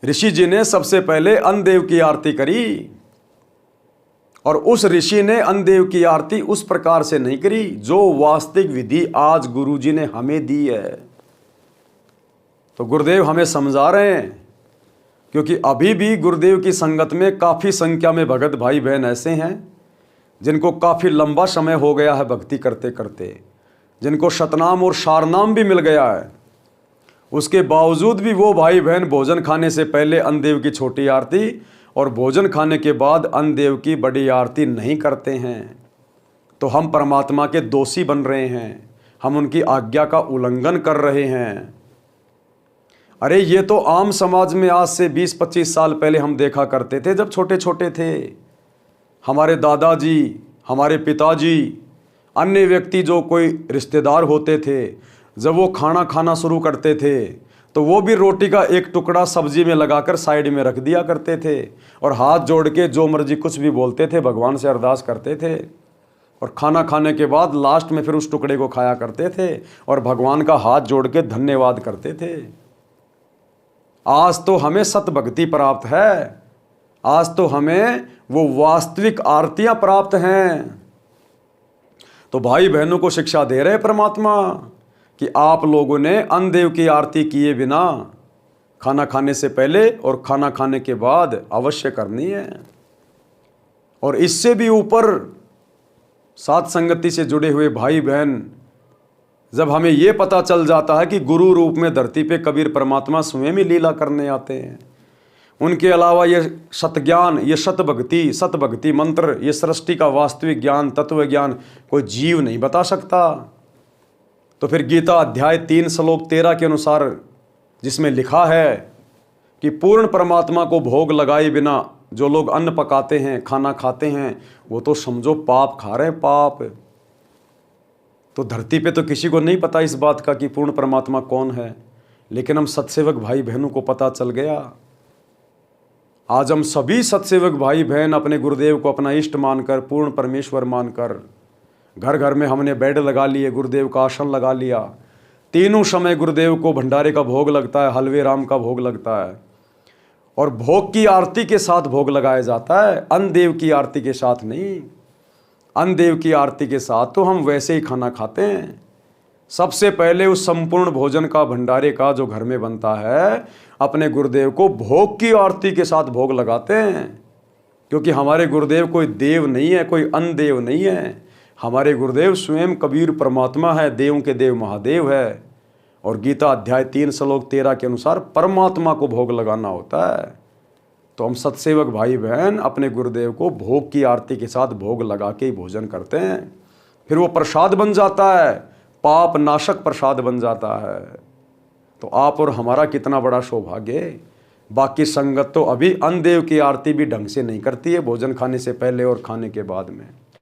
ऋषि जी ने सबसे पहले अन्नदेव की आरती करी, और उस ऋषि ने अन्नदेव की आरती उस प्रकार से नहीं करी जो वास्तविक विधि आज गुरु जी ने हमें दी है। तो गुरुदेव हमें समझा रहे हैं, क्योंकि अभी भी गुरुदेव की संगत में काफ़ी संख्या में भगत भाई बहन ऐसे हैं जिनको काफ़ी लंबा समय हो गया है भक्ति करते करते, जिनको शतनाम और शारनाम भी मिल गया है। उसके बावजूद भी वो भाई बहन भोजन खाने से पहले अन्नदेव की छोटी आरती और भोजन खाने के बाद अन्नदेव की बड़ी आरती नहीं करते हैं। तो हम परमात्मा के दोषी बन रहे हैं, हम उनकी आज्ञा का उल्लंघन कर रहे हैं। अरे ये तो आम समाज में आज से 20-25 साल पहले हम देखा करते थे, जब छोटे छोटे थे। हमारे दादाजी, हमारे पिताजी, अन्य व्यक्ति जो कोई रिश्तेदार होते थे, जब वो खाना खाना शुरू करते थे तो वो भी रोटी का एक टुकड़ा सब्जी में लगाकर साइड में रख दिया करते थे, और हाथ जोड़ के जो मर्जी कुछ भी बोलते थे, भगवान से अरदास करते थे, और खाना खाने के बाद लास्ट में फिर उस टुकड़े को खाया करते थे और भगवान का हाथ जोड़ के धन्यवाद करते थे। आज तो हमें सत भक्ति प्राप्त है, आज तो हमें वो वास्तविक आरतियां प्राप्त हैं। तो भाई बहनों को शिक्षा दे रहे परमात्मा कि आप लोगों ने अन्नदेव की आरती किए बिना खाना खाने से पहले और खाना खाने के बाद अवश्य करनी है। और इससे भी ऊपर साथ संगति से जुड़े हुए भाई बहन, जब हमें यह पता चल जाता है कि गुरु रूप में धरती पे कबीर परमात्मा स्वयं ही लीला करने आते हैं, उनके अलावा ये सतज्ञान, ये सतभक्ति मंत्र, ये सृष्टि का वास्तविक ज्ञान, तत्व ज्ञान कोई जीव नहीं बता सकता। तो फिर गीता अध्याय 3 श्लोक 13 के अनुसार जिसमें लिखा है कि पूर्ण परमात्मा को भोग लगाए बिना जो लोग अन्न पकाते हैं, खाना खाते हैं, वो तो समझो पाप खा रहे हैं, पाप। तो धरती पे तो किसी को नहीं पता इस बात का कि पूर्ण परमात्मा कौन है, लेकिन हम सत्सेवक भाई बहनों को पता चल गया। आज हम सभी सत्सेवक भाई बहन अपने गुरुदेव को अपना इष्ट मानकर, पूर्ण परमेश्वर मानकर, घर घर में हमने बेड लगा लिए, गुरुदेव का आसन लगा लिया। तीनों समय गुरुदेव को भंडारे का भोग लगता है, हलवे राम का भोग लगता है, और भोग की आरती के साथ भोग लगाया जाता है, अन्नदेव की आरती के साथ नहीं। अन्नदेव की आरती के साथ तो हम वैसे ही खाना खाते हैं। सबसे पहले उस संपूर्ण भोजन का, भंडारे का जो घर में बनता है, अपने गुरुदेव को भोग की आरती के साथ भोग लगाते हैं। क्योंकि हमारे गुरुदेव कोई देव नहीं है, कोई अन्नदेव नहीं है। हमारे गुरुदेव स्वयं कबीर परमात्मा है, देवों के देव महादेव है। और गीता अध्याय 3 श्लोक 13 के अनुसार परमात्मा को भोग लगाना होता है। तो हम सत्सेवक भाई बहन अपने गुरुदेव को भोग की आरती के साथ भोग लगा के ही भोजन करते हैं। फिर वो प्रसाद बन जाता है, पाप नाशक प्रसाद बन जाता है। तो आप और हमारा कितना बड़ा सौभाग्य। बाकी संगत तो अभी अन्नदेव की आरती भी ढंग से नहीं करती है, भोजन खाने से पहले और खाने के बाद में।